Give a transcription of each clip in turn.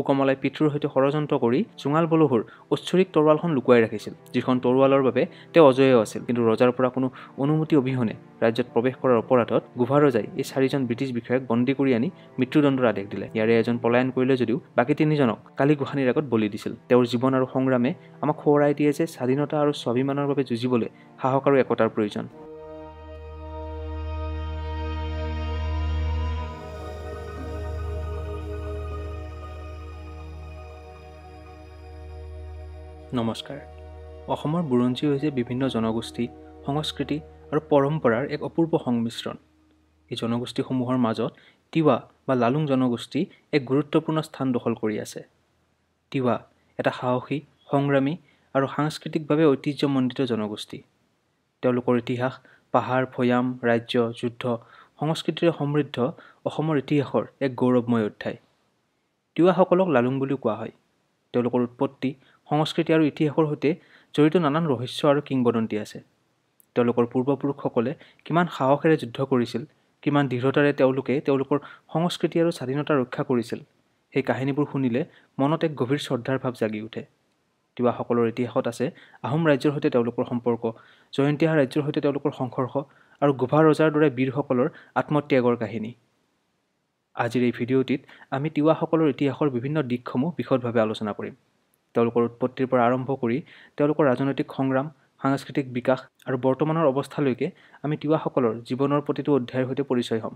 সুকমলাই পিতৃৰ সৈতে ষড়যন্ত্ৰ কৰি জোঙাল বলহুৰ ঐশ্বৰিক তৰোৱালখন লুকুৱাই ৰাখিছিল, যিখন তৰোৱালৰ বাবে তেওঁ অজেয় আছিল। কিন্তু ৰজাৰ পৰা কোনো অনুমতি অবিহনে ৰাজ্যত প্ৰৱেশ কৰাৰ অপৰাধত গোভা ৰজাই এই 4জন ব্ৰিটিছ বিষয়াক বন্দী কৰি আনি মৃত্যুদণ্ডৰ আদেশ দিলে। ইয়াৰে এজন পলায়ন কৰিলে যদিও বাকী 3জনক কালি গোসাঁনীৰ আগত বলি দিছিল। তেওঁৰ জীৱন আৰু সংগ্ৰামে আমাক সোঁৱৰাই দিয়ে যে স্বাধীনতা আৰু স্বাভিমানৰ বাবে যুঁজিবলৈ সাহস আৰু একতাৰ প্ৰয়োজন। নমস্কাৰ। অসমৰ বুৰঞ্জী হৈছে বিভিন্ন জনগোষ্ঠী, সংস্কৃতি আৰু পৰম্পৰাৰ এক অপূৰ্ব সংমিশ্ৰণ। এই জনগোষ্ঠীসমূহৰ মাজত তিৱা বা লালুং জনগোষ্ঠী এক গুৰুত্বপূৰ্ণ স্থান দখল কৰি আছে। তিৱা এটা সাহসী, সংগ্ৰামী আৰু সাংস্কৃতিকভাৱে ঐতিহ্যমণ্ডিত জনগোষ্ঠী। তেওঁলোকৰ ইতিহাস পাহাৰ, ভৈয়াম, ৰাজ্য, যুদ্ধ, সংস্কৃতিৰে সমৃদ্ধ অসমৰ ইতিহাসৰ এক গৌৰৱময় অধ্যায়। তিৱাসকলক লালুং বুলিও কোৱা হয়। তেওঁলোকৰ উৎপত্তি, সংস্কৃতি আৰু ইতিহাসৰ সৈতে জড়িত নানান ৰহস্য আৰু কিংবদন্তি আছে। তেওঁলোকৰ পূৰ্বপুৰুষসকলে কিমান সাহসেৰে যুদ্ধ কৰিছিল, কিমান দৃঢ়তাৰে তেওঁলোকে তেওঁলোকৰ সংস্কৃতি আৰু স্বাধীনতা ৰক্ষা কৰিছিল, সেই কাহিনীবোৰ শুনিলে মনত এক গভীৰ শ্ৰদ্ধাৰ ভাৱ জাগি উঠে। তিৱাসকলৰ ইতিহাসত আছে আহোম ৰাজ্যৰ সৈতে তেওঁলোকৰ সম্পৰ্ক, জয়ন্তীয়া ৰাজ্যৰ সৈতে তেওঁলোকৰ সংঘৰ্ষ আৰু গোভা ৰজাৰ দৰে বীৰসকলৰ আত্মত্যাগৰ কাহিনী। আজিৰ এই ভিডিঅ'টিত আমি তিৱাসকলৰ ইতিহাসৰ বিভিন্ন দিশসমূহ বিশদভাৱে আলোচনা কৰিম। তেওঁলোকৰ উৎপত্তিৰ পৰা আৰম্ভ কৰি তেওঁলোকৰ ৰাজনৈতিক সংগ্ৰাম, সাংস্কৃতিক বিকাশ আৰু বৰ্তমানৰ অৱস্থালৈকে আমি তিৱাসকলৰ জীৱনৰ প্ৰতিটো অধ্যায়ৰ সৈতে পৰিচয় হ'ম।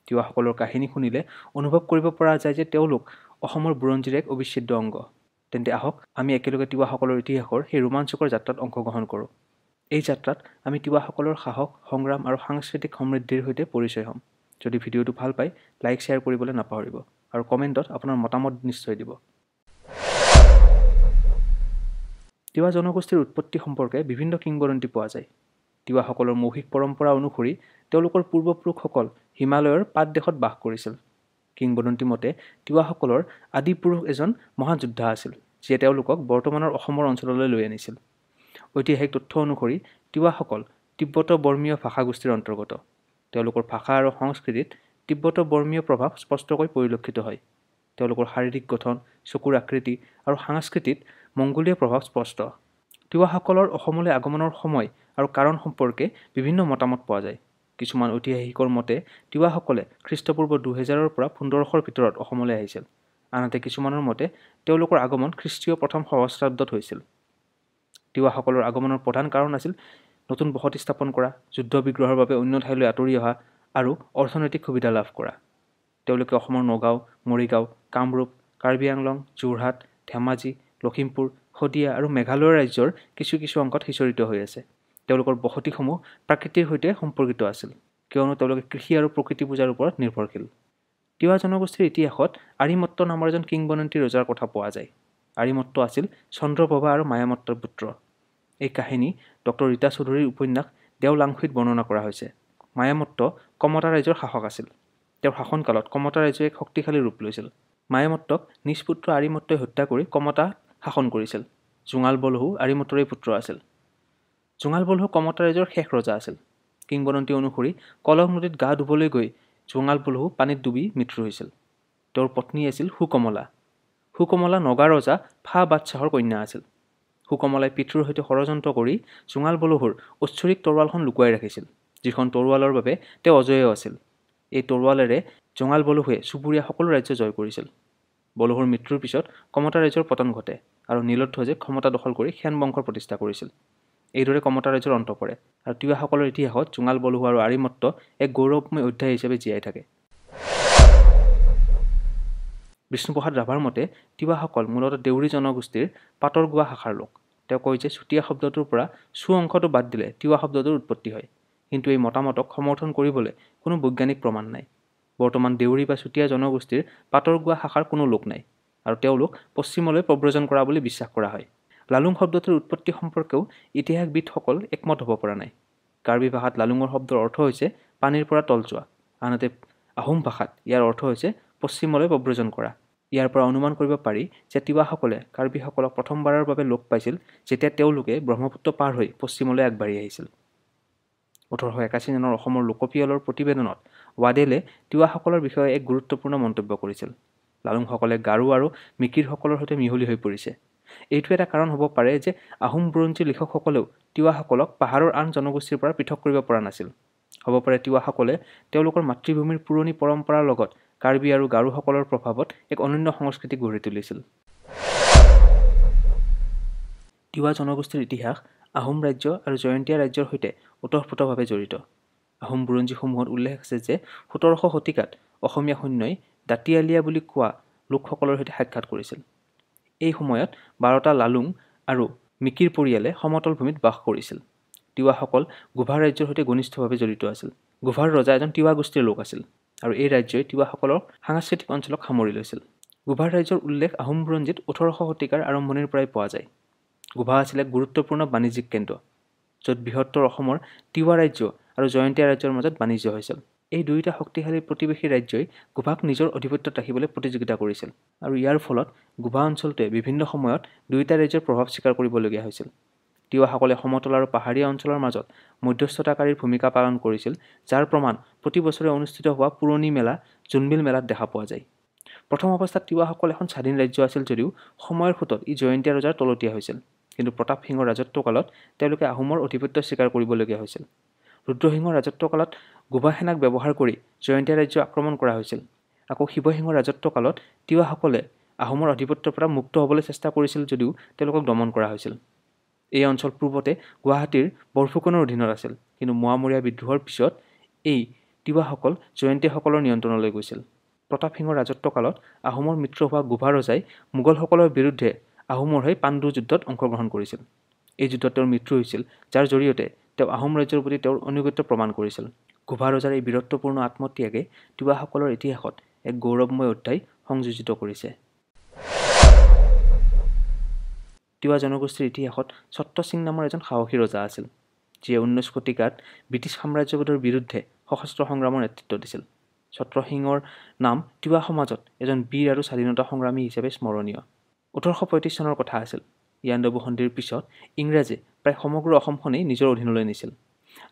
তিৱাসকলৰ কাহিনী শুনিলে অনুভৱ কৰিব পৰা যায় যে তেওঁলোক অসমৰ বুৰঞ্জীৰ এক অবিচ্ছেদ্য অংগ। তেন্তে আহক আমি একেলগে তিৱাসকলৰ ইতিহাসৰ সেই ৰোমাঞ্চকৰ যাত্ৰাত অংশগ্ৰহণ কৰোঁ। এই যাত্ৰাত আমি তিৱাসকলৰ সাহস, সংগ্ৰাম আৰু সাংস্কৃতিক সমৃদ্ধিৰ সৈতে পৰিচয় হ'ম। যদি ভিডিঅ'টো ভাল পায়, লাইক শ্বেয়াৰ কৰিবলৈ নাপাহৰিব আৰু কমেণ্টত আপোনাৰ মতামত নিশ্চয় দিব। তিৱা জনগোষ্ঠীৰ উৎপত্তি সম্পৰ্কে বিভিন্ন কিংবদন্তি পোৱা যায়। তিৱাসকলৰ মৌখিক পৰম্পৰা অনুসৰি তেওঁলোকৰ পূৰ্বপুৰুষসকল হিমালয়ৰ পাত দেশত বাস কৰিছিল। কিংবদন্তি মতে তিৱাসকলৰ আদি পুৰুষ এজন মহান যোদ্ধা আছিল, যিয়ে তেওঁলোকক বৰ্তমানৰ অসমৰ অঞ্চললৈ লৈ আনিছিল। ঐতিহাসিক তথ্য অনুসৰি তিৱাসকল তিব্বত-বৰ্মীয় ভাষাগোষ্ঠীৰ অন্তৰ্গত। তেওঁলোকৰ ভাষা আৰু সংস্কৃতিত তিব্বত-বৰ্মীয় প্ৰভাৱ স্পষ্টকৈ পৰিলক্ষিত হয়। তেওঁলোকৰ শাৰীৰিক গঠন, চকুৰ আকৃতি আৰু সংস্কৃতিত মংগোলীয় প্ৰভাৱ স্পষ্ট। তিৱাসকলৰ অসমলৈ আগমনৰ সময় আৰু কাৰণ সম্পৰ্কে বিভিন্ন মতামত পোৱা যায়। কিছুমান ঐতিহাসিকৰ মতে তিৱাসকলে খ্ৰীষ্টপূৰ্ব 2000ৰ পৰা 1500ৰ ভিতৰত অসমলৈ আহিছিল। আনহাতে কিছুমানৰ মতে তেওঁলোকৰ আগমন খ্ৰীষ্টীয় প্ৰথম সহস্ৰাব্দত হৈছিল। তিৱাসকলৰ আগমনৰ প্ৰধান কাৰণ আছিল নতুন বসতি স্থাপন কৰা, যুদ্ধ বিগ্ৰহৰ বাবে অন্য ঠাইলৈ আঁতৰি অহা আৰু অৰ্থনৈতিক সুবিধা লাভ কৰা। তেওঁলোকে অসমৰ নগাঁও, মৰিগাঁও, কামৰূপ, কাৰ্বি আংলং, যোৰহাট, ধেমাজি, লখিমপুৰ, শদিয়া আৰু মেঘালয় ৰাজ্যৰ কিছু কিছু অংশত সিঁচৰিত হৈ আছে। তেওঁলোকৰ বসতিসমূহ প্ৰাকৃতিৰ সৈতে সম্পৰ্কিত আছিল, কিয়নো তেওঁলোকে কৃষি আৰু প্ৰকৃতি পূজাৰ ওপৰত নিৰ্ভৰশীল। তিৱা জনগোষ্ঠীৰ ইতিহাসত আৰিমত্ত নামৰ এজন কিংবদন্তি ৰজাৰ কথা পোৱা যায়। আৰিমত্ত আছিল চন্দ্ৰপ্ৰভা আৰু মায়ামত্তৰ পুত্ৰ। এই কাহিনী ডক্টৰ ৰীতা চৌধুৰীৰ উপন্যাস দেওলাংখুইত বৰ্ণনা কৰা হৈছে। মায়ামত্ত কমতা ৰাজ্যৰ শাসক আছিল। তেওঁৰ শাসনকালত কমতা ৰাজ্যই এক শক্তিশালী ৰূপ লৈছিল। মায়ামত্তক নিজ পুত্ৰ আৰিমত্তই হত্যা কৰি কমতা শাসন কৰিছিল। জোঙাল বলহু আৰিমত্তৰে পুত্ৰ আছিল। জোঙাল বলহু কমতা ৰাজ্যৰ শেষ ৰজা আছিল। কিংবদন্তি অনুসৰি কলহ নদীত গা ধুবলৈ গৈ জোঙাল বলহু পানীত ডুবি মৃত্যু হৈছিল। তেওঁৰ পত্নী আছিল সুকমলা। সুকমলা নগা ৰজা ফা বাদশ্বাহৰ কন্যা আছিল। সুকমলাই পিতৃৰ সৈতে ষড়যন্ত্ৰ কৰি জোঙাল বলহুৰ ঐশ্বৰিক তৰোৱালখন লুকুৱাই ৰাখিছিল, যিখন তৰোৱালৰ বাবে তেওঁ অজেয় আছিল। এই তৰোৱালেৰে জোঙাল বলহুৱে চুবুৰীয়া সকলো ৰাজ্য জয় কৰিছিল। বলহুৰ মৃত্যুৰ পিছত কমতা ৰাজ্যৰ পতন ঘটে আৰু নীলোধ্বজে ক্ষমতা দখল কৰি সেন বংশৰ প্ৰতিষ্ঠা কৰিছিল। এইদৰে কমতা ৰাজ্যৰ অন্ত পৰে আৰু তিৱাসকলৰ ইতিহাসত জোঙাল বলহু আৰু আৰিমত্ত এক গৌৰৱময় অধ্যায় হিচাপে জীয়াই থাকে। বিষ্ণুপ্ৰসাদ ৰাভাৰ মতে তিৱাসকল মূলতঃ দেউৰী জনগোষ্ঠীৰ পাতৰ গোৱা শাখাৰ লোক। তেওঁ কয় যে চুতীয়া শব্দটোৰ পৰা চু অংশটো বাদ দিলে তিৱা শব্দটোৰ উৎপত্তি হয়, কিন্তু এই মতামতক সমৰ্থন কৰিবলৈ কোনো বৈজ্ঞানিক প্ৰমাণ নাই। বৰ্তমান দেউৰী বা চুতীয়া জনগোষ্ঠীৰ পাতৰ গোৱা শাখাৰ কোনো লোক নাই আৰু তেওঁলোক পশ্চিমলৈ প্ৰব্ৰজন কৰা বুলি বিশ্বাস কৰা হয়। লালুং শব্দটোৰ উৎপত্তি সম্পৰ্কেও ইতিহাসবিদসকল একমত হ'ব পৰা নাই। কাৰ্বি ভাষাত লালুঙৰ শব্দৰ অৰ্থ হৈছে পানীৰ পৰা তল যোৱা, আনহাতে আহোম ভাষাত ইয়াৰ অৰ্থ হৈছে পশ্চিমলৈ প্ৰব্ৰজন কৰা। ইয়াৰ পৰা অনুমান কৰিব পাৰি যে তিৱাসকলে কাৰ্বিসকলক প্ৰথমবাৰৰ বাবে লগ পাইছিল যেতিয়া তেওঁলোকে ব্ৰহ্মপুত্ৰ পাৰ হৈ পশ্চিমলৈ আগবাঢ়ি আহিছিল। 1881 চনৰ অসমৰ লোকপিয়লৰ প্ৰতিবেদনত ৱাডেলে তিৱাসকলৰ বিষয়ে এক গুৰুত্বপূৰ্ণ মন্তব্য কৰিছিল। লালুংসকলে গাৰো আৰু মিকিৰসকলৰ সৈতে মিহলি হৈ পৰিছে। এইটো এটা কাৰণ হ'ব পাৰে যে আহোম বুৰঞ্জীৰ লিখকসকলেও তিৱাসকলক পাহাৰৰ আন জনগোষ্ঠীৰ পৰা পৃথক কৰিব পৰা নাছিল। হ'ব পাৰে তিৱাসকলে তেওঁলোকৰ মাতৃভূমিৰ পুৰণি পৰম্পৰাৰ লগত কাৰ্বি আৰু গাৰোসকলৰ প্ৰভাৱত এক অনন্য সংস্কৃতি গঢ়ি তুলিছিল। তিৱা জনগোষ্ঠীৰ ইতিহাস আহোম ৰাজ্য আৰু জয়ন্তীয়া ৰাজ্যৰ সৈতে ওতঃপ্ৰোতভাৱে জড়িত। আহোম বুৰঞ্জীসমূহত উল্লেখ আছে যে ১৭শ শতিকাত অসমীয়া সৈন্যই দাঁতিয়ালীয়া বুলি কোৱা লোকসকলৰ সৈতে সাক্ষাৎ কৰিছিল। এই সময়ত ১২টা লালুং আৰু মিকিৰ পৰিয়ালে সমতল ভূমিত বাস কৰিছিল। তিৱাসকল গোভা ৰাজ্যৰ সৈতে ঘনিষ্ঠভাৱে জড়িত আছিল। গোভাৰ ৰজা এজন তিৱা গোষ্ঠীৰ লোক আছিল আৰু এই ৰাজ্যই তিৱাসকলৰ সাংস্কৃতিক অঞ্চলক সামৰি লৈছিল। গোভাৰ ৰাজ্যৰ উল্লেখ আহোম বুৰঞ্জীত ১৮শ শতিকাৰ আৰম্ভণিৰ পৰাই পোৱা যায়। গোভা আছিল এক গুৰুত্বপূৰ্ণ বাণিজ্যিক কেন্দ্ৰ, য'ত বৃহত্তৰ অসমৰ তিৱা ৰাজ্য আৰু জয়ন্তীয়া ৰাজ্যৰ মাজত বাণিজ্য হৈছিল। এই দুয়োটা শক্তিশালী প্ৰতিবেশী ৰাজ্যই গোভাক নিজৰ অধিপত্যত ৰাখিবলৈ প্ৰতিযোগিতা কৰিছিল আৰু ইয়াৰ ফলত গোভা অঞ্চলটোৱে বিভিন্ন সময়ত দুয়োটা ৰাজ্যৰ প্ৰভাৱ স্বীকাৰ কৰিবলগীয়া হৈছিল। তিৱাসকলে সমতল আৰু পাহাৰীয়া অঞ্চলৰ মাজত মধ্যস্থতাকাৰীৰ ভূমিকা পালন কৰিছিল, যাৰ প্ৰমাণ প্ৰতি বছৰে অনুষ্ঠিত হোৱা পুৰণি মেলা জোনবিল মেলাত দেখা পোৱা যায়। প্ৰথম অৱস্থাত তিৱাসকল এখন স্বাধীন ৰাজ্য আছিল যদিও সময়ৰ সোঁতত ই জয়ন্তীয়া ৰজাৰ তলতীয়া হৈছিল। কিন্তু প্ৰতাপ সিংহৰ ৰাজত্বকালত তেওঁলোকে আহোমৰ অধিপত্য স্বীকাৰ কৰিবলগীয়া হৈছিল। ৰুদ্ৰসিংহৰ ৰাজত্বকালত গোভা সেনাক ব্যৱহাৰ কৰি জয়ন্তীয়া ৰাজ্য আক্ৰমণ কৰা হৈছিল। আকৌ শিৱসিংহৰ ৰাজত্বকালত তিৱাসকলে আহোমৰ অধিপত্যৰ পৰা মুক্ত হ'বলৈ চেষ্টা কৰিছিল যদিও তেওঁলোকক দমন কৰা হৈছিল। এই অঞ্চল পূৰ্বতে গুৱাহাটীৰ বৰফুকনৰ অধীনত আছিল, কিন্তু মোৱামৰীয়া বিদ্ৰোহৰ পিছত এই তিৱাসকল জয়ন্তীয়াসকলৰ নিয়ন্ত্ৰণলৈ গৈছিল। প্ৰতাপ সিংহৰ ৰাজত্বকালত আহোমৰ মিত্ৰ হোৱা গোভা ৰজাই মোগলসকলৰ বিৰুদ্ধে আহোমৰ হৈ পাণ্ডু যুদ্ধত অংশগ্ৰহণ কৰিছিল। এই যুদ্ধত তেওঁৰ মৃত্যু হৈছিল, যাৰ জৰিয়তে তেওঁ আহোম ৰাজ্যৰ প্ৰতি তেওঁৰ আনুগত্য প্ৰমাণ কৰিছিল। গোভা ৰজাৰ এই বীৰত্বপূৰ্ণ আত্মত্যাগে তিৱাসকলৰ ইতিহাসত এক গৌৰৱময় অধ্যায় সংযোজিত কৰিছে। তিৱা জনগোষ্ঠীৰ ইতিহাসত ছত্ৰ সিং নামৰ এজন সাহসী ৰজা আছিল, যিয়ে ১৯ শতিকাত ব্ৰিটিছ সাম্ৰাজ্যবাদৰ বিৰুদ্ধে সশস্ত্ৰ সংগ্ৰামৰ নেতৃত্ব দিছিল। ছত্ৰ সিঙৰ নাম তিৱা সমাজত এজন বীৰ আৰু স্বাধীনতা সংগ্ৰামী হিচাপে স্মৰণীয়। ১৮৩৫ চনৰ কথা আছিল। ইয়াণ্ডাবু সন্ধিৰ পিছত ইংৰাজে প্ৰায় সমগ্ৰ অসমখনেই নিজৰ অধীনলৈ নিছিল।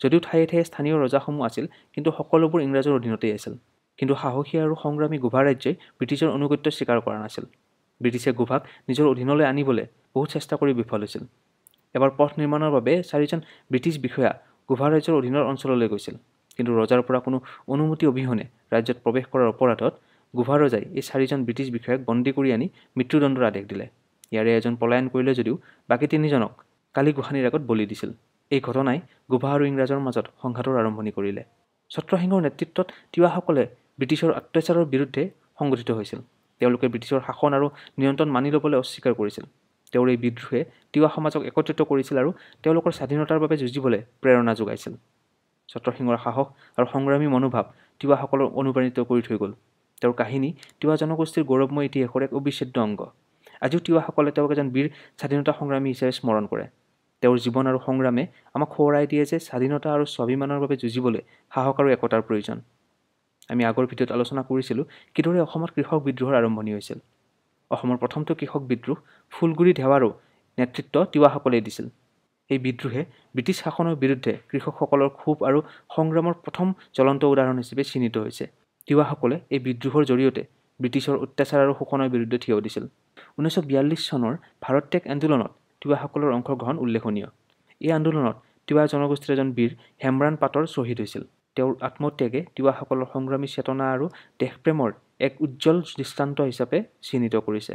যদিও ঠায়ে ঠায়ে স্থানীয় ৰজাসমূহ আছিল, কিন্তু সকলোবোৰ ইংৰাজৰ অধীনতেই আছিল। কিন্তু সাহসী আৰু সংগ্ৰামী গোভা ৰাজ্যই ব্ৰিটিছৰ আনুগত্য স্বীকাৰ কৰা নাছিল। ব্ৰিটিছে গোভাক নিজৰ অধীনলৈ আনিবলৈ বহুত চেষ্টা কৰি বিফল হৈছিল। এবাৰ পথ নিৰ্মাণৰ বাবে ৪জন ব্ৰিটিছ বিষয়া গোভা ৰাজ্যৰ অধীনৰ অঞ্চললৈ গৈছিল, কিন্তু ৰজাৰ পৰা কোনো অনুমতি অবিহনে ৰাজ্যত প্ৰৱেশ কৰাৰ অপৰাধত গোভা ৰজাই এই ৪জন ব্ৰিটিছ বিষয়াক বন্দী কৰি আনি মৃত্যুদণ্ডৰ আদেশ দিলে। ইয়াৰে এজন পলায়ন কৰিলে যদিও বাকী ৩জনক কালি গোসাঁনীৰ আগত বলি দিছিল। এই ঘটনাই গোভা আৰু ইংৰাজৰ মাজত সংঘাতৰ আৰম্ভণি কৰিলে। ছত্ৰ সিঙৰ নেতৃত্বত তিৱাসকলে ব্ৰিটিছৰ অত্যাচাৰৰ বিৰুদ্ধে সংগঠিত হৈছিল। তেওঁলোকে ব্ৰিটিছৰ শাসন আৰু নিয়ন্ত্ৰণ মানি ল'বলৈ অস্বীকাৰ কৰিছিল। তেওঁৰ এই বিদ্ৰোহে তিৱা সমাজক একত্ৰিত কৰিছিল আৰু তেওঁলোকৰ স্বাধীনতাৰ বাবে যুঁজিবলৈ প্ৰেৰণা যোগাইছিল। ছত্ৰ সিঙৰ সাহস আৰু সংগ্ৰামী মনোভাৱ তিৱাসকলক অনুপ্ৰাণিত কৰি থৈ গ'ল। তেওঁৰ কাহিনী তিৱা জনগোষ্ঠীৰ গৌৰৱময় ইতিহাসৰ এক অবিচ্ছেদ্য অংগ। আজিও তিৱাসকলে তেওঁক এজন বীৰ স্বাধীনতা সংগ্ৰামী হিচাপে স্মৰণ কৰে। তেওঁৰ জীৱন আৰু সংগ্ৰামে আমাক সোঁৱৰাই দিয়ে যে স্বাধীনতা আৰু স্বাভিমানৰ বাবে যুঁজিবলৈ সাহস আৰু একতাৰ প্ৰয়োজন। আমি আগৰ ভিডিঅ'ত আলোচনা কৰিছিলোঁ কিদৰে অসমত কৃষক বিদ্ৰোহৰ আৰম্ভণি হৈছিল। অসমৰ প্ৰথমটো কৃষক বিদ্ৰোহ ফুলগুৰি ধেৱাৰো নেতৃত্ব তিৱাসকলেই দিছিল। এই বিদ্ৰোহে ব্ৰিটিছ শাসনৰ বিৰুদ্ধে কৃষকসকলৰ ক্ষোভ আৰু সংগ্ৰামৰ প্ৰথম জ্বলন্ত উদাহৰণ হিচাপে চিহ্নিত হৈছে। তিৱাসকলে এই বিদ্ৰোহৰ জৰিয়তে ব্ৰিটিছৰ অত্যাচাৰ আৰু শোষণৰ বিৰুদ্ধে থিয় দিছিল। ১৯৪২ চনৰ ভাৰত ত্যাগ আন্দোলনত তিৱাসকলৰ অংশগ্ৰহণ উল্লেখনীয়। এই আন্দোলনত তিৱা জনগোষ্ঠীৰ এজন বীৰ হেমৰাণ পাটৰ শ্বহীদ হৈছিল। তেওঁৰ আত্মত্যাগে তিৱাসকলৰ সংগ্ৰামী চেতনা আৰু দেশপ্ৰেমৰ এক উজ্জ্বল দৃষ্টান্ত হিচাপে চিহ্নিত কৰিছে।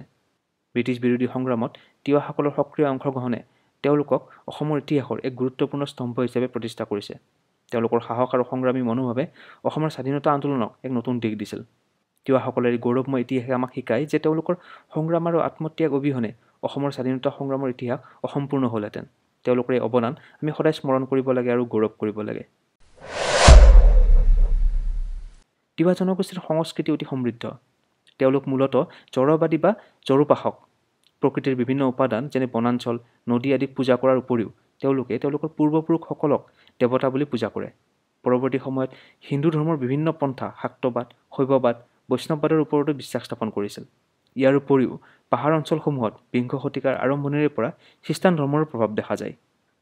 ব্ৰিটিছ বিৰোধী সংগ্ৰামত তিৱাসকলৰ সক্ৰিয় অংশগ্ৰহণে তেওঁলোকক অসমৰ ইতিহাসৰ এক গুৰুত্বপূৰ্ণ স্তম্ভ হিচাপে প্ৰতিষ্ঠা কৰিছে। তেওঁলোকৰ সাহস আৰু সংগ্ৰামী মনোভাৱে অসমৰ স্বাধীনতা আন্দোলনক এক নতুন দিশ দিছিল। তিৱাসকলৰ এই গৌৰৱময় ইতিহাসে আমাক শিকায় যে তেওঁলোকৰ সংগ্ৰাম আৰু আত্মত্যাগ অবিহনে অসমৰ স্বাধীনতা সংগ্ৰামৰ ইতিহাস অসম্পূৰ্ণ হ'লহেঁতেন। তেওঁলোকৰ এই অৱদান আমি সদায় স্মৰণ কৰিব লাগে আৰু গৌৰৱ কৰিব লাগে। তিৱা জনগোষ্ঠীৰ সংস্কৃতি অতি সমৃদ্ধ। তেওঁলোক মূলতঃ জড়বাদী বা জড়োপাসক। প্ৰকৃতিৰ বিভিন্ন উপাদান যেনে বনাঞ্চল, নদী আদিক পূজা কৰাৰ উপৰিও তেওঁলোকে তেওঁলোকৰ পূৰ্বপুৰুষসকলক দেৱতা বুলি পূজা কৰে। পৰৱৰ্তী সময়ত হিন্দু ধৰ্মৰ বিভিন্ন পন্থা শাক্তবাদ, শৈৱবাদ, বৈষ্ণৱবাদৰ ওপৰতো বিশ্বাস স্থাপন কৰিছিল। ইয়াৰ উপৰিও পাহাৰ অঞ্চলসমূহত বিংশ শতিকাৰ আৰম্ভণিৰে পৰা খ্ৰীষ্টান ধৰ্মৰ প্ৰভাৱ দেখা যায়।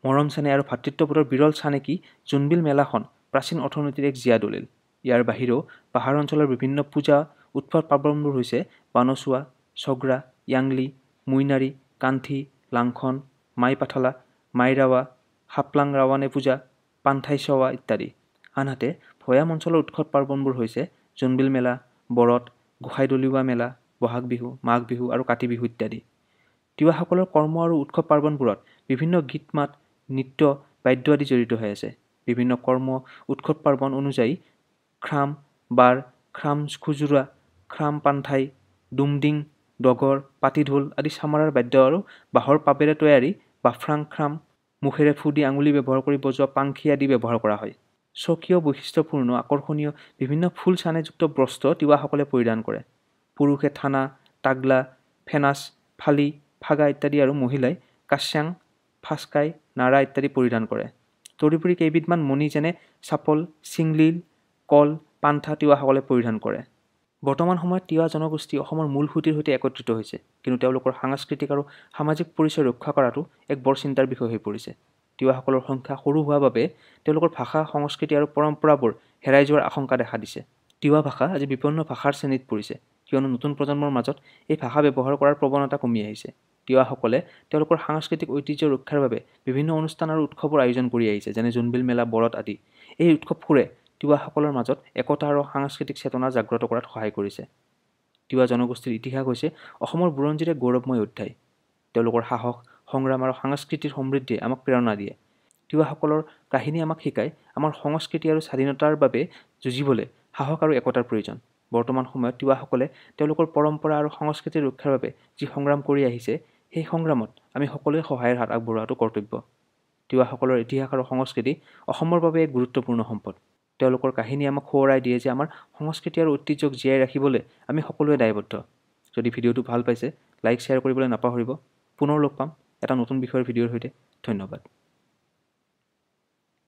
মৰম চেনেহ আৰু ভাতৃত্ববোধৰ বিৰল চানেকি জোনবিল মেলাখন প্ৰাচীন অৰ্থনীতিৰ এক জীয়া দলিল। ইয়াৰ বাহিৰেও পাহাৰ অঞ্চলৰ বিভিন্ন পূজা, উৎসৱ পাৰ্বণবোৰ হৈছে পানচুৱা, ছগ্ৰা, য়াংলি, মুইনাৰী, কান্থি, লাংখন, মাইপাথালা, মাইৰাৱা, হাপলাং ৰাৱানে পূজা, পান্থাইছৱা ইত্যাদি। আনহাতে ভৈয়াম অঞ্চলৰ উৎসৱ পাৰ্বণবোৰ হৈছে জোনবিল মেলা, বৰত, গোসাই দলিওৱা মেলা, বহাগ বিহু, মাঘ বিহু আৰু কাতি বিহু ইত্যাদি। তিৱাসকলৰ কৰ্ম আৰু উৎসৱ পাৰ্বণবোৰত বিভিন্ন গীত মাত, নৃত্য, বাদ্য আদি জড়িত হৈ আছে। বিভিন্ন কৰ্ম উৎসৱ পাৰ্বণ অনুযায়ী খ্ৰাম, বাৰ, খ্ৰাম খুজুৰা, খ্ৰাম পান্থাই, ডুমডিং, ডগৰ, পাটিঢোল আদি চামৰাৰ বাদ্য আৰু বাঁহৰ পাবেৰে তৈয়াৰী বাফ্ৰাং খ্ৰাম, মুখেৰে ফু দি আঙুলি ব্যৱহাৰ কৰি বজোৱা পাংখি আদি ব্যৱহাৰ কৰা হয়। স্বকীয় বৈশিষ্ট্যপূৰ্ণ আকৰ্ষণীয় বিভিন্ন ফুল চানেযুক্ত বস্ত্ৰ তিৱাসকলে পৰিধান কৰে। পুৰুষে থানা, তাগলা, ফেনাচ, ফালি, ফাগা ইত্যাদি আৰু মহিলাই কাশ্যাং, ফাস্কাই, নাৰা ইত্যাদি পৰিধান কৰে। তদুপৰি কেইবিধমান মণি যেনে চাপল, চিংলিল, কল, পান্থা তিৱাসকলে পৰিধান কৰে। বৰ্তমান সময়ত তিৱা জনগোষ্ঠী অসমৰ মূল সুঁতিৰ সৈতে একত্ৰিত হৈছে, কিন্তু তেওঁলোকৰ সাংস্কৃতিক আৰু সামাজিক পৰিচয় ৰক্ষা কৰাটো এক বৰ চিন্তাৰ বিষয় হৈ পৰিছে। তিৱাসকলৰ সংখ্যা সৰু হোৱাৰ বাবে তেওঁলোকৰ ভাষা, সংস্কৃতি আৰু পৰম্পৰাবোৰ হেৰাই যোৱাৰ আশংকা দেখা দিছে। তিৱা ভাষা আজি বিপন্ন ভাষাৰ শ্ৰেণীত পৰিছে, কিয়নো নতুন প্ৰজন্মৰ মাজত এই ভাষা ব্যৱহাৰ কৰাৰ প্ৰৱণতা কমি আহিছে। তিৱাসকলে তেওঁলোকৰ সাংস্কৃতিক ঐতিহ্য ৰক্ষাৰ বাবে বিভিন্ন অনুষ্ঠান আৰু উৎসৱৰ আয়োজন কৰি আহিছে, যেনে জোনবিল মেলা, বৰত আদি। এই উৎসৱবোৰে তিৱাসকলৰ মাজত একতা আৰু সাংস্কৃতিক চেতনা জাগ্ৰত কৰাত সহায় কৰিছে। তিৱা জনগোষ্ঠীৰ ইতিহাস হৈছে অসমৰ বুৰঞ্জীৰ এক গৌৰৱময় অধ্যায়। তেওঁলোকৰ সাহস, সংগ্ৰাম আৰু সাংস্কৃতিৰ সমৃদ্ধিয়ে আমাক প্ৰেৰণা দিয়ে। তিৱাসকলৰ কাহিনী আমাক শিকায় আমাৰ সংস্কৃতি আৰু স্বাধীনতাৰ বাবে যুঁজিবলৈ সাহস আৰু একতাৰ প্ৰয়োজন। বৰ্তমান সময়ত তিৱাসকলে তেওঁলোকৰ পৰম্পৰা আৰু সংস্কৃতি ৰক্ষাৰ বাবে যি সংগ্ৰাম কৰি আহিছে, সেই সংগ্ৰামত আমি সকলোৱে সহায়ৰ হাত আগবঢ়োৱাটো কৰ্তব্য। তিৱাসকলৰ ইতিহাস আৰু সংস্কৃতি অসমৰ বাবে এক গুৰুত্বপূৰ্ণ সম্পদ। তেওঁলোকৰ কাহিনী আমাক সোঁৱৰাই দিয়ে যে আমাৰ সংস্কৃতি আৰু ঐতিহ্যক জীয়াই ৰাখিবলৈ আমি সকলোৱে দায়বদ্ধ। যদি ভিডিঅ'টো ভাল পাইছে, লাইক, শ্বেয়াৰ কৰিবলৈ নাপাহৰিব। পুনৰ লগ পাম এটা নতুন বিষয়ৰ ভিডিঅ'ৰ সৈতে। ধন্যবাদ।